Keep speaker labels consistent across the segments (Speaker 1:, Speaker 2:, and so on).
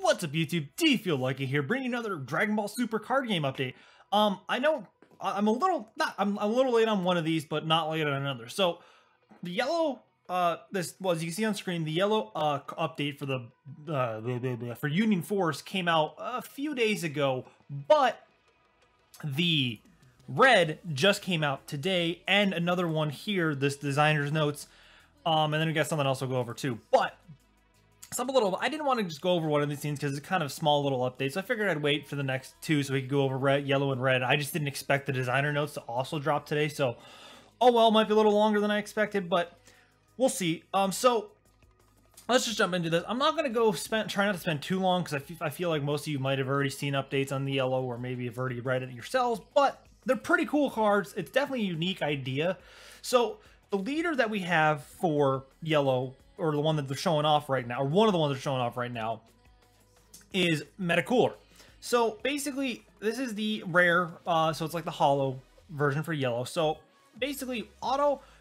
Speaker 1: What's up, YouTube? D Feel Lucky here, bringing another Dragon Ball Super card game update. I know I'm a little I'm a little late on one of these, but not late on another. So the yellow, as you can see on screen, the yellow update for for Union Force came out a few days ago, but the red just came out today, and another one here, this designer's notes, and then we got something else we'll go over too. But I didn't want to just go over one of these things because it's kind of small little updates. So I figured I'd wait for the next two so we could go over red, yellow, and red. I just didn't expect the designer notes to also drop today. So, oh well, might be a little longer than I expected, but we'll see. So let's just jump into this. I'm not going to try not to spend too long because I feel like most of you might have already seen updates on the yellow or maybe have already read it yourselves, but they're pretty cool cards. It's definitely a unique idea. So the leader that we have for yellow, or the one that they're showing off right now, or one of the ones they're showing off right now, is Metacooler. So basically, this is the rare, so it's like the hollow version for yellow. So basically,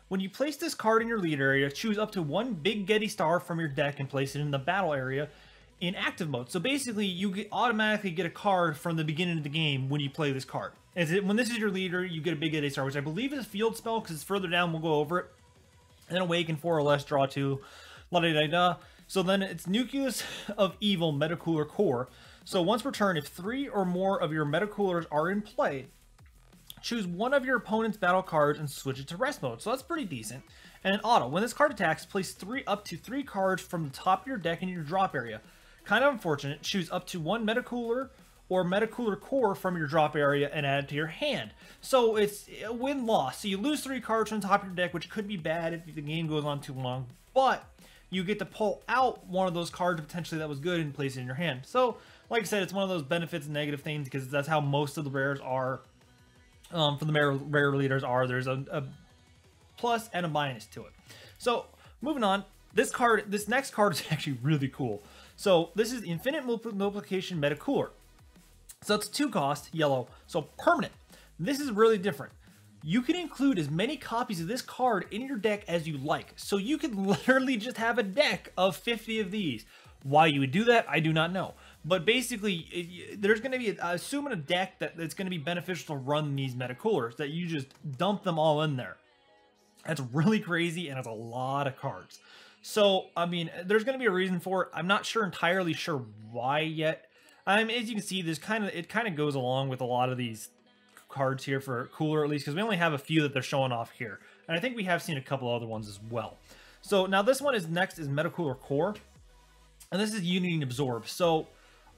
Speaker 1: when you place this card in your lead area, choose up to one Big Getty star from your deck and place it in the battle area in active mode. So basically, you automatically get a card from the beginning of the game when you play this card. When this is your leader, you get a Big Getty star, which I believe is a field spell because it's further down. We'll go over it. Then awaken 4 or less, draw 2. La-da-da-da. So then it's Nucleus of Evil Metacooler Core. So once per turn, if 3 or more of your Metacoolers are in play, choose one of your opponent's battle cards and switch it to rest mode. So that's pretty decent. And then auto. When this card attacks, place up to 3 cards from the top of your deck in your drop area. Kind of unfortunate. Choose up to 1 Metacooler or Metacooler Core from your drop area and add it to your hand. So it's a win-loss. So you lose 3 cards from the top of your deck, which could be bad if the game goes on too long. But you get to pull out one of those cards potentially that was good and place it in your hand. So, like I said, it's one of those benefits and negative things because that's how most of the rares are. For the rare leaders there's a plus and a minus to it. So, moving on, this next card is actually really cool. So, this is Infinite Multiplication Metacooler. So, it's 2 cost, yellow, so permanent. This is really different. You can include as many copies of this card in your deck as you like. So you could literally just have a deck of 50 of these. Why you would do that, I do not know. But basically, there's going to be, assuming a deck that's going to be beneficial to run these Metacoolers, that you just dump them all in there. That's really crazy, and it's a lot of cards. So, I mean, there's going to be a reason for it. I'm not entirely sure why yet. As you can see, it kind of goes along with a lot of these cards here for cooler, at least because we only have a few that they're showing off here, and I think we have seen a couple other ones as well. So now this one is Metacooler Core, and this is Unity and Absorb. So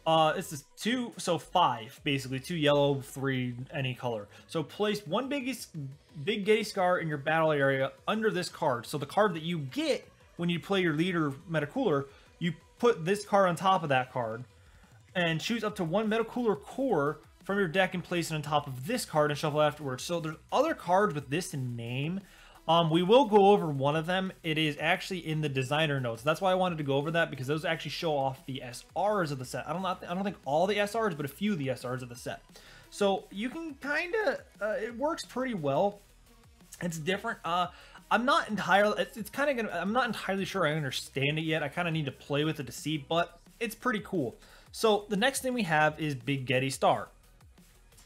Speaker 1: this is 5 basically, 2 yellow, 3 any color. So place 1 Big Getty Scar in your battle area under this card. So the card that you get when you play your leader Metacooler, you put this card on top of that card and choose up to 1 Metacooler Core from your deck and place it on top of this card and shuffle afterwards. So there's other cards with this name. We will go over one of them. It is actually in the designer notes. That's why I wanted to go over that, because those actually show off the SRs of the set. I don't think all the SRs, but a few of the SRs of the set. So you can kind of, it works pretty well. It's different. I'm not entirely, I'm not entirely sure I understand it yet. I kind of need to play with it to see, but it's pretty cool. So the next thing we have is Big Getty Star.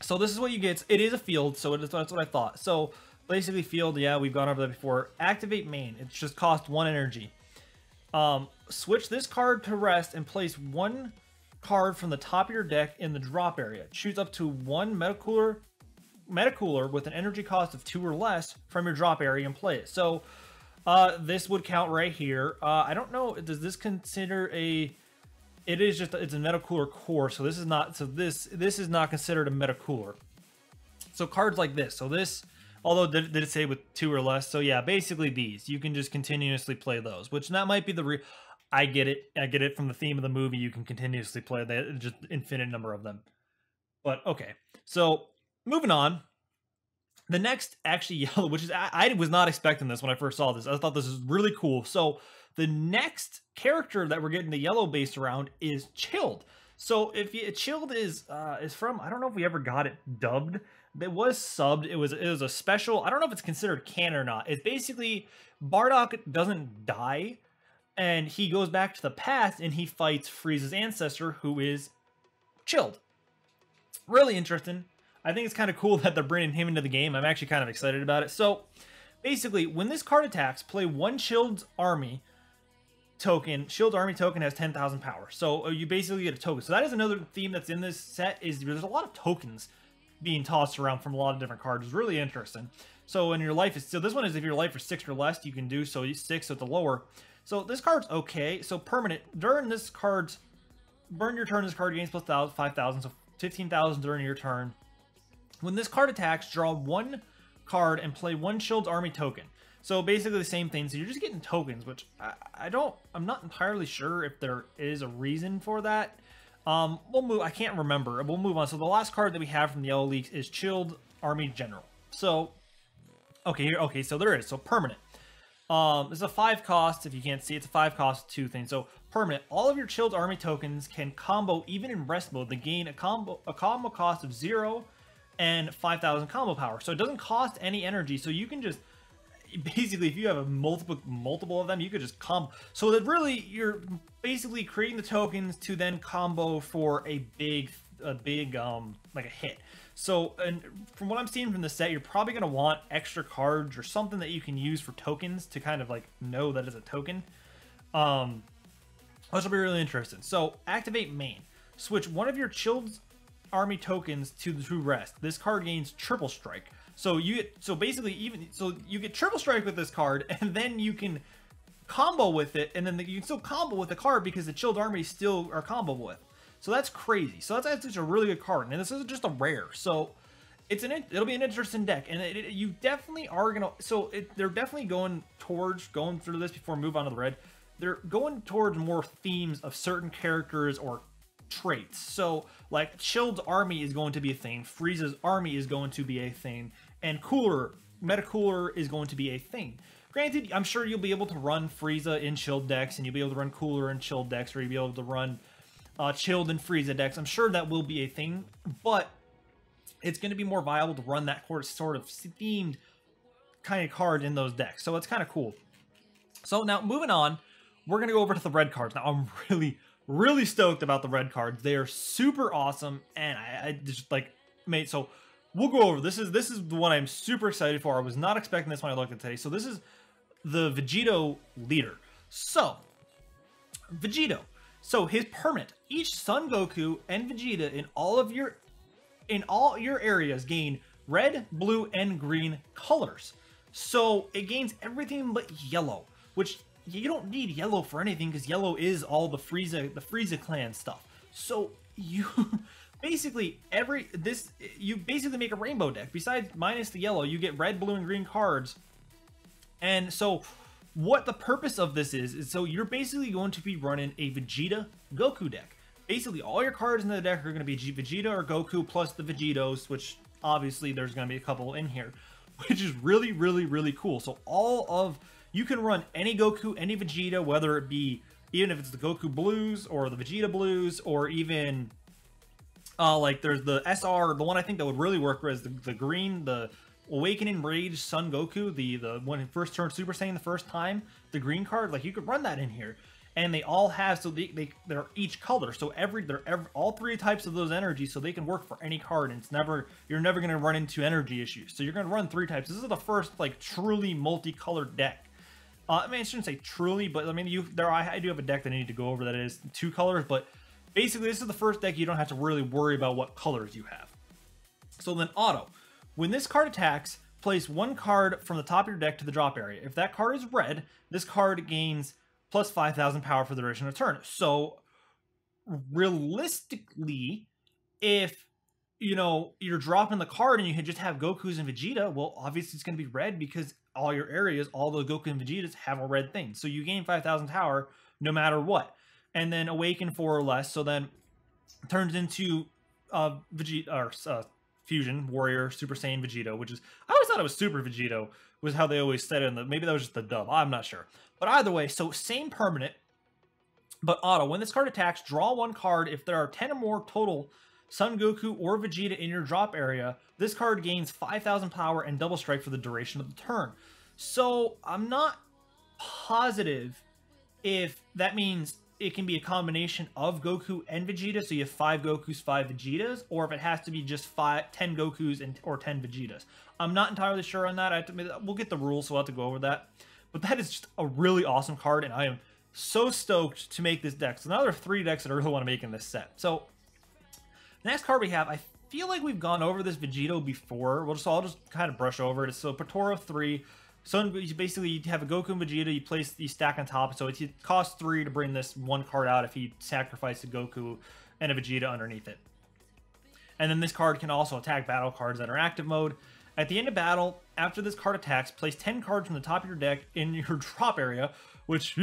Speaker 1: So this is what you get. It is a field, so that's what I thought. So basically field, yeah, we've gone over that before. Activate main. It just costs 1 energy. Switch this card to rest and place 1 card from the top of your deck in the drop area. Choose up to 1 Metacooler with an energy cost of 2 or less from your drop area and play it. So this would count right here. I don't know, does this consider a... it's a Metacooler Core, so this is not considered a Metacooler. So cards like this, although did it say with 2 or less? So yeah, basically these, you can just continuously play those, which that might be I get it from the theme of the movie. You can continuously play that, just infinite number of them. But okay, so moving on. The next, actually yellow, which is, I was not expecting this when I first saw this. I thought this was really cool. So the next character that we're getting the yellow based around is Chilled. So Chilled is from, I don't know if we ever got it dubbed. It was subbed. It was a special. I don't know if it's considered canon or not. It's basically Bardock doesn't die, and he goes back to the past and he fights Frieza's ancestor, who is chilled. Really interesting. I think it's kind of cool that they're bringing him into the game. I'm actually kind of excited about it. So basically, when this card attacks, play one Chilled Army token. Chilled Army token has 10,000 power. So you basically get a token. So that is another theme that's in this set, is there's a lot of tokens being tossed around from a lot of different cards. It's really interesting. So when your life is still, this one is if your life is 6 or less, you can do so 6 at the lower. So this card's okay. So permanent, during this card's, burn your turn, this card gains plus 5,000, so 15,000 during your turn. When this card attacks, draw one card and play one Chilled Army token. So basically the same thing. So you're just getting tokens, which I'm not entirely sure if there is a reason for that. We'll move, I can't remember. We'll move on. So the last card that we have from the Yellow Leagues is Chilled Army General. So, okay, so there is. So permanent. This is a 5 cost. If you can't see, it's a 5 cost 2 thing. So permanent. All of your Chilled Army tokens can combo even in rest mode. They gain a combo cost of 0 and 5,000 combo power. So it doesn't cost any energy. So you can just basically, if you have a multiple of them, you could just combo. So that really, you're basically creating the tokens to then combo for a big like a hit. So, and from what I'm seeing from the set, you're probably going to want extra cards or something that you can use for tokens to kind of like know that is a token. Which will be really interesting. So, activate main. Switch one of your Chilled Army tokens to the True Rest. This card gains Triple Strike. So you get, you get Triple Strike with this card, and then you can combo with it, and then you can still combo with the card because the Chilled Army still are combo with. So that's crazy. So that's just a really good card, and this is just a rare. So it'll be an interesting deck, and you definitely are gonna. So they're definitely going through this before we move on to the red. They're going towards more themes of certain characters or traits. So like Chilled Army is going to be a thing, Frieza's army is going to be a thing, and Meta Cooler is going to be a thing. Granted, I'm sure you'll be able to run Frieza in chilled decks, and you'll be able to run Cooler in chilled decks, or you'll be able to run chilled and Frieza decks. I'm sure that will be a thing, but it's going to be more viable to run that sort of themed kind of card in those decks. So it's kind of cool. So now moving on, we're going to go over to the red cards. Now I'm really stoked about the red cards. They are super awesome, and I just like made. So we'll go over this is the one I'm super excited for. I was not expecting this when I looked at today. So this is the Vegito leader. So Vegito. So his permanent, each Son Goku and Vegeta in all your areas gain red, blue, and green colors. So it gains everything but yellow, which you don't need yellow for anything because yellow is all the Frieza clan stuff. So you basically you basically make a rainbow deck. Besides minus the yellow, you get red, blue, and green cards. And so what the purpose of this is so you're basically going to be running a Vegeta Goku deck. Basically all your cards in the deck are going to be Vegeta or Goku plus the Vegitos, which obviously there's going to be a couple in here, which is really cool. So you can run any Goku, any Vegeta, whether it be, even if it's the Goku Blues or the Vegeta Blues, or even like there's the SR, the one I think that would really work is the green, the Awakening Rage Son Goku, the when he first turned Super Saiyan the first time, the green card, like you could run that in here. And they all have, so they're each color, so all 3 types of those energies, so they can work for any card, and you're never going to run into energy issues. So you're going to run 3 types. This is the first like truly multicolored deck. I mean, I shouldn't say truly, but I mean, I do have a deck that I need to go over that is 2 colors, but basically this is the first deck you don't have to really worry about what colors you have. So then auto. When this card attacks, place 1 card from the top of your deck to the drop area. If that card is red, this card gains plus 5,000 power for the duration of the turn. So realistically, if you're dropping the card and you just have Gokus and Vegeta, well, obviously it's going to be red because all your areas, all the Goku and Vegetas have a red thing. So you gain 5,000 power no matter what. And then Awaken 4 or less, so then it turns into Vegeta, or Fusion, Warrior, Super Saiyan Vegito, which is, I always thought it was Super Vegito, was how they always said it, maybe that was just the dub, I'm not sure. But either way, so same permanent, but auto. When this card attacks, draw 1 card. If there are 10 or more total Son Goku or Vegeta in your drop area, this card gains 5,000 power and double strike for the duration of the turn. So I'm not positive if that means it can be a combination of Goku and Vegeta, so you have 5 Gokus, 5 Vegetas, or if it has to be just 10 Gokus or 10 Vegetas. I'm not entirely sure on that. We'll get the rules, so we'll have to go over that. But that is just a really awesome card, and I am so stoked to make this deck. So now there are 3 decks that I really want to make in this set. So the next card we have, I feel like we've gone over this Vegito before. I'll just kind of brush over it. So Potoro 3. So basically, you have a Goku and Vegeta, you stack on top, so it costs 3 to bring this one card out if you sacrifice a Goku and a Vegeta underneath it. And then this card can also attack battle cards that are active mode. At the end of battle, after this card attacks, place 10 cards from the top of your deck in your drop area, which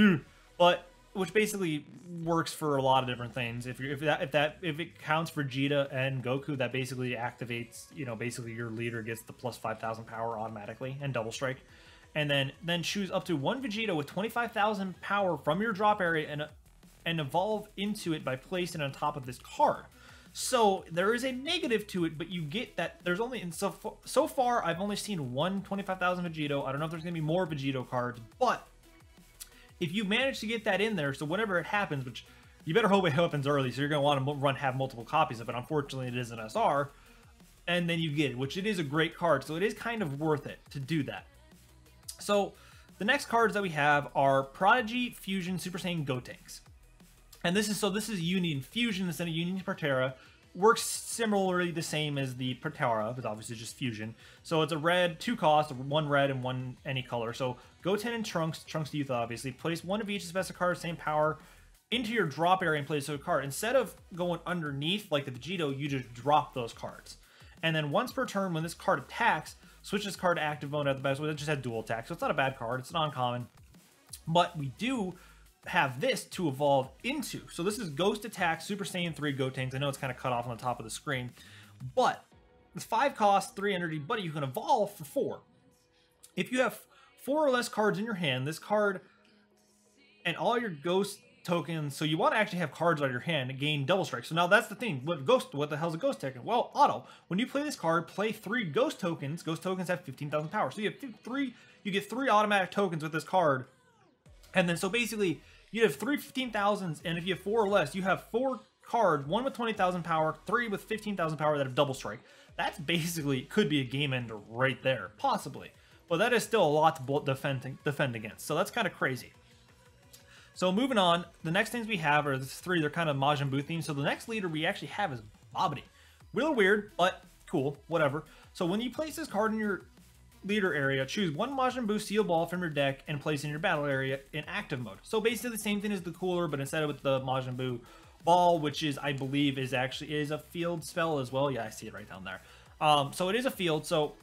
Speaker 1: basically works for a lot of different things. If it counts for Vegeta and Goku, that basically activates, basically your leader gets the plus 5,000 power automatically and double strike. And then choose up to 1 Vegeta with 25,000 power from your drop area and evolve into it by placing it on top of this card. So there is a negative to it, but you get that there's only, so far I've only seen 1 25,000 Vegito. I don't know if there's going to be more Vegito cards, but if you manage to get that in there, so whenever it happens, which you better hope it happens early, so you're going to want to have multiple copies of it. Unfortunately, it is an SR, and then you get it, which it is a great card, so it is kind of worth it to do that. So the next cards that we have are Prodigy, Fusion, Super Saiyan, Gotenks. And this is Union Fusion instead of Union Protera. Works similarly the same as the Protera, but obviously just Fusion. So it's a red, 2 cost, 1 red and 1 any color. So Goten and Trunks Youth obviously, place 1 of each special card, same power, into your drop area and place a card. Instead of going underneath like the Vegito, you just drop those cards. And then once per turn, when this card attacks, switch this card to active mode at the best. It just had dual attack, so it's not a bad card. It's not uncommon. But we do have this to evolve into. So this is Ghost Attack, Super Saiyan 3 Gotenks. I know it's kind of cut off on the top of the screen. But it's 5 cost, 3 energy, but you can evolve for 4. If you have 4 or less cards in your hand, this card and all your Ghost tokens, so you want to actually have cards out of your hand to gain double strike. So now that's the thing. What the hell's a Ghost token? Well, auto. When you play this card, play 3 Ghost tokens. Ghost tokens have 15,000 power. So you get 3 automatic tokens with this card. And then so basically you have 3 15,000s, and if you have 4 or less, you have 4 cards, 1 with 20,000 power, 3 with 15,000 power that have double strike. That's basically could be a game ender right there, possibly. But that is still a lot to defend against. So that's kind of crazy. So moving on, the next things we have are the 3. They're kind of Majin Buu themed. So the next leader we actually have is Babidi. Really weird, but cool, whatever. So when you place this card in your leader area, choose 1 Majin Buu Seal Ball from your deck and place in your battle area in active mode. So basically the same thing as the cooler, but instead of with the Majin Buu Ball, which is, I believe, is a field spell as well. Yeah, I see it right down there. So it is a field. So,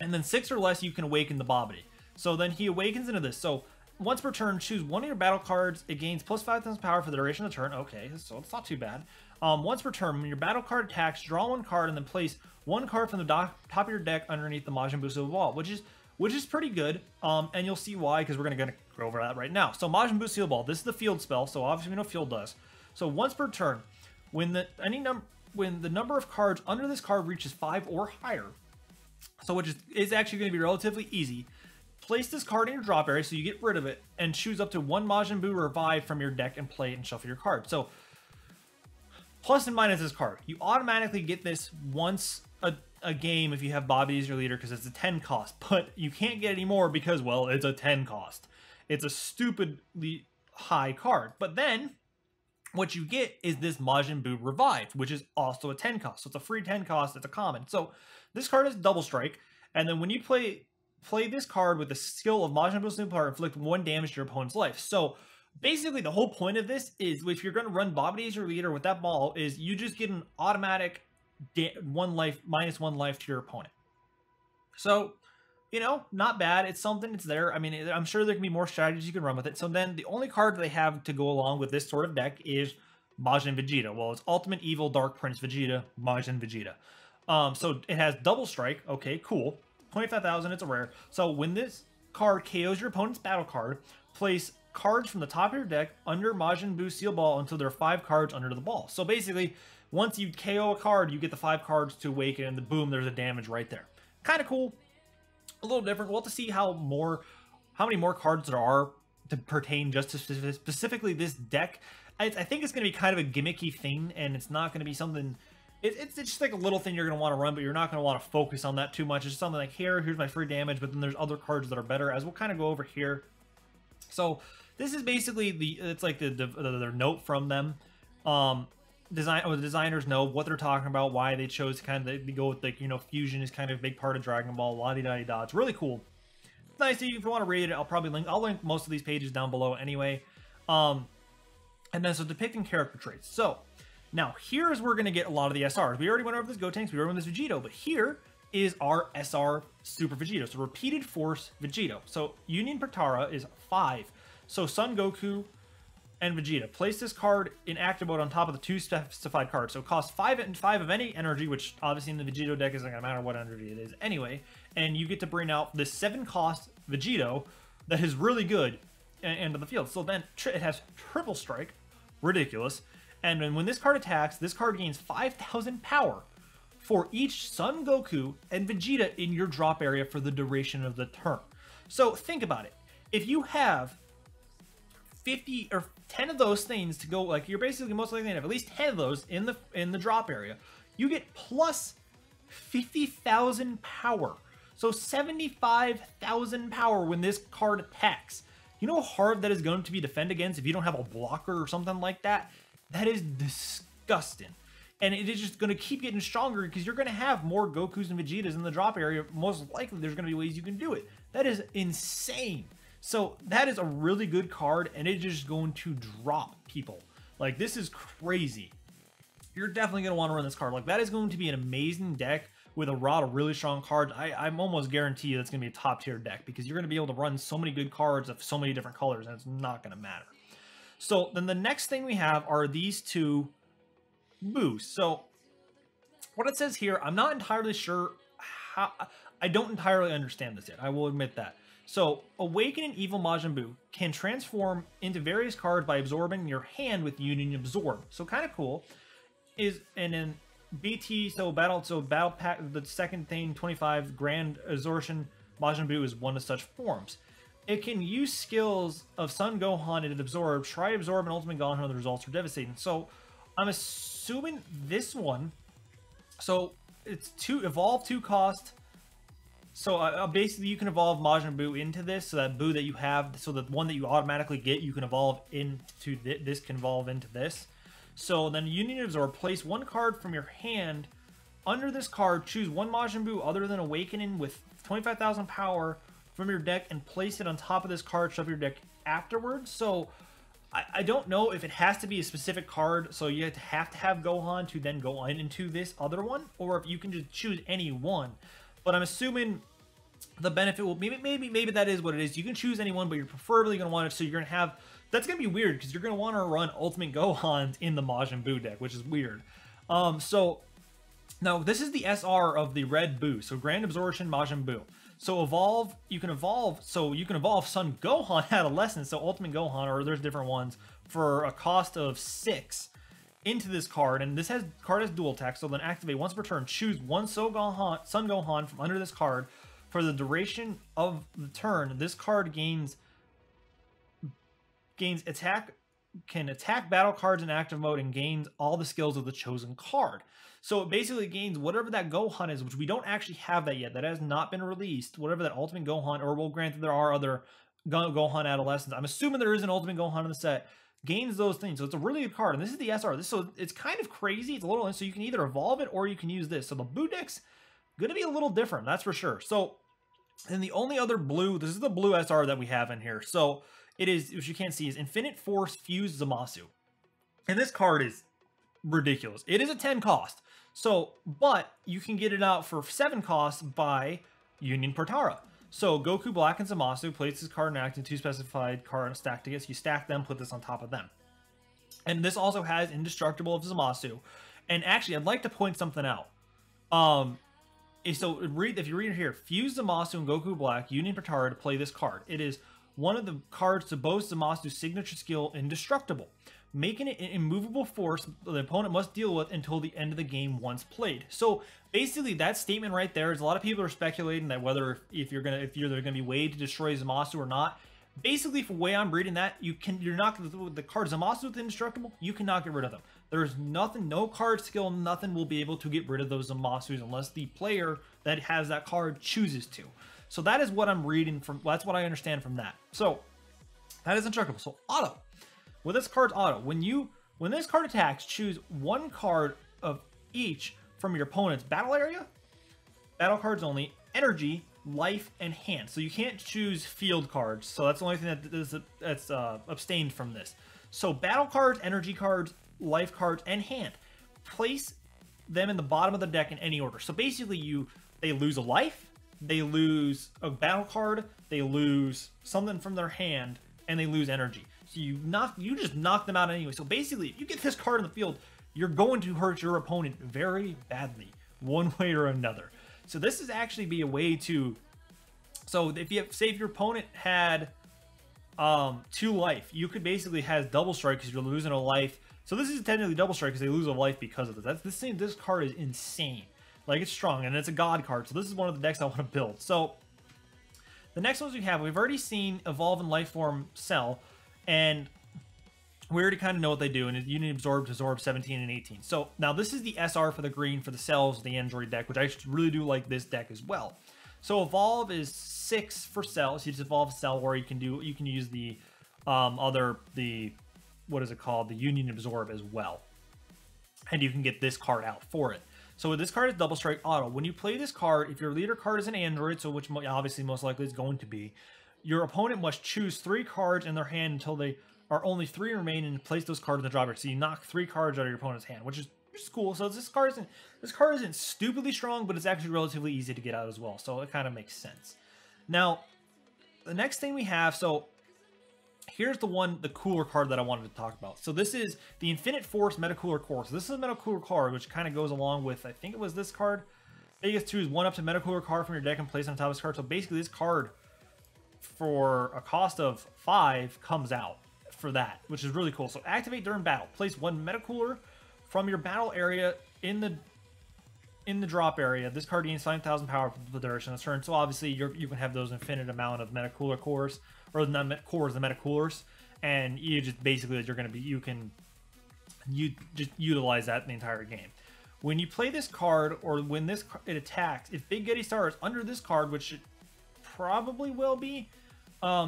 Speaker 1: and then 6 or less, you can awaken the Babidi. So then he awakens into this. So once per turn, choose 1 of your battle cards. It gains plus 5,000 power for the duration of the turn. Okay, so it's not too bad. Once per turn, when your battle card attacks, draw 1 card and then place 1 card from the top of your deck underneath the Majin Buu Seal Ball, which is pretty good. And you'll see why, because we're gonna go over that right now. So Majin Buu Seal Ball, this is the field spell, so obviously we know field does. So once per turn, when the number of cards under this card reaches 5 or higher, so which is actually going to be relatively easy, place this card in your drop area, so you get rid of it, and choose up to 1 Majin Buu Revive from your deck and play it and shuffle your card. So, plus and minus this card. You automatically get this once a game if you have Babidi as your leader, because it's a 10 cost, but you can't get any more because, well, it's a 10 cost. It's a stupidly high card. But then, what you get is this Majin Buu Revive, which is also a 10 cost. So it's a free 10 cost, it's a common. So, this card is double strike, and then when you play this card with the skill of Majin Buu Seal Ball, inflict 1 damage to your opponent's life. So basically the whole point of this is, if you're going to run Babidi as your leader with that ball, is you just get an automatic minus 1 life to your opponent. So, not bad. It's something, it's there. I mean, I'm sure there can be more strategies you can run with it. So then the only card they have to go along with this sort of deck is Majin Vegeta. Well, it's Ultimate Evil Dark Prince Vegeta, Majin Vegeta. So it has double strike. Okay, cool. 25,000, it's a rare. So when this card KOs your opponent's battle card, place cards from the top of your deck under Majin Buu Seal Ball until there are 5 cards under the ball. So basically, once you KO a card, you get the 5 cards to awaken, and boom, there's a damage right there. Kind of cool. A little different. We'll have to see how many more cards there are to pertain just to specifically this deck. I think it's going to be kind of a gimmicky thing, and it's not going to be something... It's just like a little thing you're going to want to run, but you're not going to want to focus on that too much. It's just something like, here's my free damage, but then there's other cards that are better, as we'll kind of go over here. So this is basically it's like their note from them. The designers know what they're talking about, why they chose to kind of go with, like, you know, fusion is kind of a big part of Dragon Ball, la-di-da-di-da. It's really cool. It's nice. If you want to read it, I'll link most of these pages down below anyway. And then so depicting character traits. So now here's where we're going to get a lot of the SRs. We already went over this Gotenks, we already went over this Vegito, but here is our SR Super Vegito. So repeated force Vegito. So Union Potara is 5. So Son Goku and Vegeta. Place this card in active mode on top of the 2 specified cards. So it costs 5 and 5 of any energy, which obviously in the Vegito deck isn't going to matter what energy it is anyway. And you get to bring out this 7-cost Vegito that is really good into the field. So then it has triple strike, ridiculous. And then when this card attacks, this card gains 5,000 power for each Son Goku and Vegeta in your drop area for the duration of the turn. So think about it. If you have 50 or 10 of those things to go, like, you're basically most likely gonna have at least 10 of those in the drop area, you get plus 50,000 power. So 75,000 power when this card attacks. You know how hard that is going to be to defend against if you don't have a blocker or something like that? That is disgusting. And it is just going to keep getting stronger because you're going to have more Gokus and Vegetas in the drop area. Most likely there's going to be ways you can do it. That is insane. So that is a really good card, and it's just going to drop people. Like, this is crazy. You're definitely going to want to run this card. Like, that is going to be an amazing deck with a lot of really strong cards. I'm almost guarantee you that's going to be a top tier deck because you're going to be able to run so many good cards of so many different colors, and it's not going to matter. So then the next thing we have are these 2 boosts. So what it says here, I'm not entirely sure how, I don't entirely understand this yet. I will admit that. So Awakening Evil Majin Buu can transform into various cards by absorbing your hand with Union Absorb. So kind of cool. And then BT, so battle pack, the second thing, 25 Grand Absorption Majin Buu is one of such forms. It can use skills of Son Gohan and Absorb, try Absorb and Ultimate Gohan, the results are devastating. So I'm assuming this one, so it's evolve 2 cost. So basically you can evolve Majin Buu into this, so that Buu that you have, so the one that you automatically get, you can evolve into this, can evolve into this. So then Union Absorb, place 1 card from your hand under this card, choose 1 Majin Buu other than Awakening with 25,000 power from your deck and place it on top of this card, shove your deck afterwards. So I don't know if it has to be a specific card, so you have to have Gohan to then go into this other one, or if you can just choose any one. But I'm assuming the benefit will maybe that is what it is. You can choose any one, but you're preferably going to want it, so you're going to have, that's going to be weird because you're going to want to run Ultimate Gohans in the Majin Buu deck, which is weird. So now this is the SR of the Red Buu, so Grand Absorption Majin Buu. So evolve, you can evolve Son Gohan Adolescent, so Ultimate Gohan, or there's different ones, for a cost of 6 into this card, and this card has dual attack, so then activate once per turn, choose 1 Son Gohan from under this card. For the duration of the turn, this card gains attack, can attack battle cards in active mode, and gains all the skills of the chosen card. So it basically gains whatever that Gohan is, which we don't actually have that yet. That has not been released. Whatever that Ultimate Gohan, or well, granted there are other Gohan Adolescents. I'm assuming there is an Ultimate Gohan in the set. Gains those things. So it's a really good card. And this is the SR. So it's kind of crazy. It's a little, so you can either evolve it or you can use this. So the Buu deck's going to be a little different. That's for sure. So, and the only other blue, this is the blue SR that we have in here. So it is, which you can't see, is Infinite Force Fuse Zamasu. And this card is ridiculous. It is a 10 cost. So, but you can get it out for 7 costs by Union Potara. So Goku Black and Zamasu, place this card in act and 2 specified card stacked together. So you stack them, put this on top of them. And this also has Indestructible of Zamasu. And actually, I'd like to point something out. So if you read it here, fuse Zamasu and Goku Black, Union Potara to play this card. It is one of the cards to boast Zamasu's signature skill, Indestructible, making it an immovable force the opponent must deal with until the end of the game once played. So basically that statement right there is, a lot of people are speculating that whether if you're gonna be way to destroy Zamasu or not. Basically, for the way I'm reading that, you're not the card Zamasu with indestructible. You cannot get rid of them. There's nothing, no card skill, nothing will be able to get rid of those Zamasus unless the player that has that card chooses to. So that is what I'm reading from. That's what I understand from that. So that is indestructible. So auto. With this card's auto, when this card attacks, choose one card of each from your opponent's battle area, battle cards only, energy, life, and hand. So you can't choose field cards. So that's the only thing that's abstained from this. So battle cards, energy cards, life cards, and hand. Place them in the bottom of the deck in any order. So basically, they lose a life, they lose a battle card, they lose something from their hand, and they lose energy. So you just knock them out anyway. So basically, if you get this card in the field, you're going to hurt your opponent very badly, one way or another. So this is actually be a way to, so if you have, say if your opponent had 2 life, you could basically have double strike because you're losing a life. So this is technically double strike because they lose a life because of this. This card is insane. Like, it's strong, and it's a god card. So this is one of the decks I want to build. So the next ones we've already seen Evolve and Lifeform Cell, and we already kind of know what they do, and Union Absorb to absorb 17 and 18. So now this is the SR for the green for the cells, the Android deck, which I really do like this deck as well. So Evolve is 6 for cells. You just evolve a cell, or you can use the what is it called? The Union Absorb as well. And you can get this card out for it. So this card is Double Strike Auto. When you play this card, if your leader card is an Android, so which obviously most likely is going to be, your opponent must choose 3 cards in their hand until they are only 3 remain and place those cards in the drawback. So you knock 3 cards out of your opponent's hand, which is cool. So this card isn't stupidly strong, but it's actually relatively easy to get out as well. So it kind of makes sense. Now, the next thing we have, so here's the cooler card that I wanted to talk about. So this is the Infinite Force Metacooler Core. So this is a Metacooler card, which kind of goes along with, I think it was this card. Vegas 2 is 1 up to Metacooler card from your deck and place on top of this card. So basically this card, for a cost of 5, comes out for that, which is really cool. So activate during battle. Place 1 Metacooler from your battle area in the drop area. This card gains 5,000 power for the duration of the turn. So obviously you can have those infinite amount of Metacooler cores, or not Met cores, the Metacoolers, and you just basically you just utilize that in the entire game. When you play this card, or when it attacks, if Big Getty Star is under this card, which it probably will be,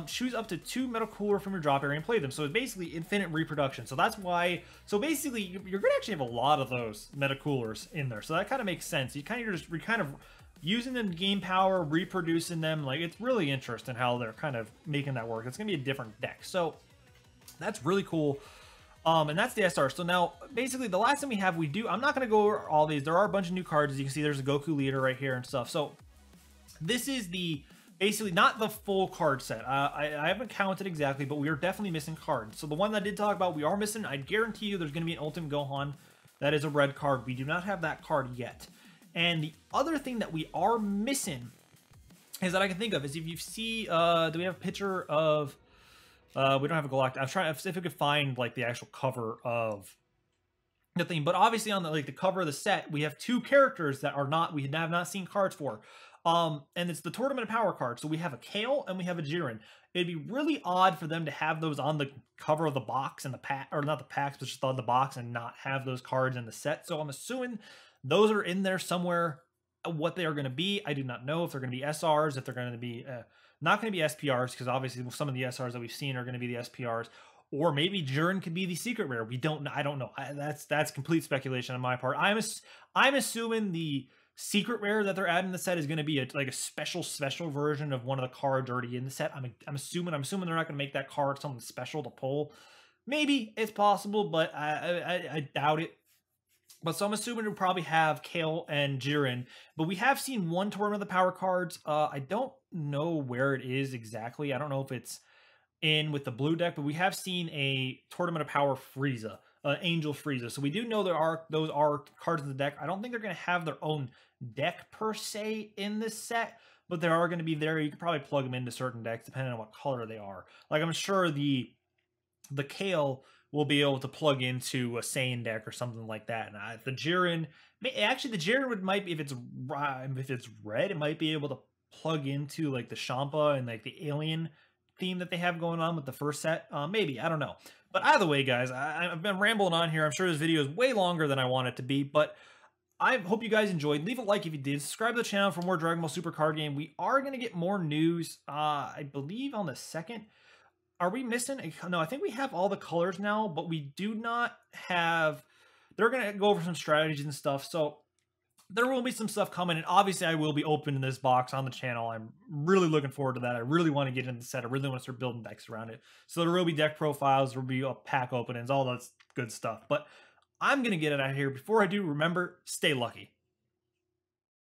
Speaker 1: choose up to 2 Metacooler from your drop area and play them. So it's basically infinite reproduction. So that's why, so basically you're going to actually have a lot of those Metacoolers in there. So that kind of makes sense. You're kind of using them game power, reproducing them. Like, it's really interesting how they're kind of making that work. It's going to be a different deck. So that's really cool. And that's the SR. So now, basically, the last thing we have, I'm not going to go over all these. There are a bunch of new cards. As you can see, there's a Goku leader right here and stuff. So this is basically not the full card set. I haven't counted exactly, but we are definitely missing cards. So the one that I did talk about, we are missing. I guarantee you there's going to be an Ultimate Gohan. That is a red card. We do not have that card yet. And the other thing that we are missing is that I can think of is if you see, do we have a picture of, we don't have a Galactic. I was trying to see if we could find like the actual cover of the thing, but obviously on the cover of the set, we have 2 characters that we have not seen cards for. And it's the Tournament of Power card. So we have a Kale and we have a Jiren. It'd be really odd for them to have those on the cover of the box and the pack, or not the packs, but just on the box, and not have those cards in the set. So I'm assuming those are in there somewhere. What they are going to be, I do not know. If they're going to be SRs, if they're going to be not going to be SPRs, because obviously some of the SRs that we've seen are going to be the SPRs, or maybe Jiren could be the secret rare. We don't. I don't know. That's complete speculation on my part. I'm assuming the secret rare that they're adding in the set is going to be a special version of one of the cards already in the set. I'm assuming they're not going to make that card something special to pull. Maybe it's possible, but I doubt it. But so I'm assuming we'll probably have Kale and Jiren. But we have seen one Tournament of the Power cards. I don't know where it is exactly. I don't know if it's in with the blue deck, but we have seen a Tournament of Power Frieza, Angel Frieza. So we do know those are cards in the deck. I don't think they're going to have their own deck per se in this set, but there are going to be there. You can probably plug them into certain decks depending on what color they are. Like, I'm sure the Kale will be able to plug into a Saiyan deck or something like that. And the Jiren, actually the Jiren might be, if it's red, it might be able to plug into like the Champa and like the Alien theme that they have going on with the first set. Maybe, I don't know. But either way, guys, I've been rambling on here. I'm sure this video is way longer than I want it to be, but I hope you guys enjoyed. Leave a like if you did. Subscribe to the channel for more Dragon Ball Super card game. We are going to get more news, I believe, on the 2nd. Are we missing? No, I think we have all the colors now, but we do not have... They're going to go over some strategies and stuff, so there will be some stuff coming, and obviously I will be opening this box on the channel. I'm really looking forward to that. I really want to get into the set. I really want to start building decks around it. So there will be deck profiles, there will be pack openings, all that good stuff. But I'm going to get it out of here. Before I do, remember, stay lucky.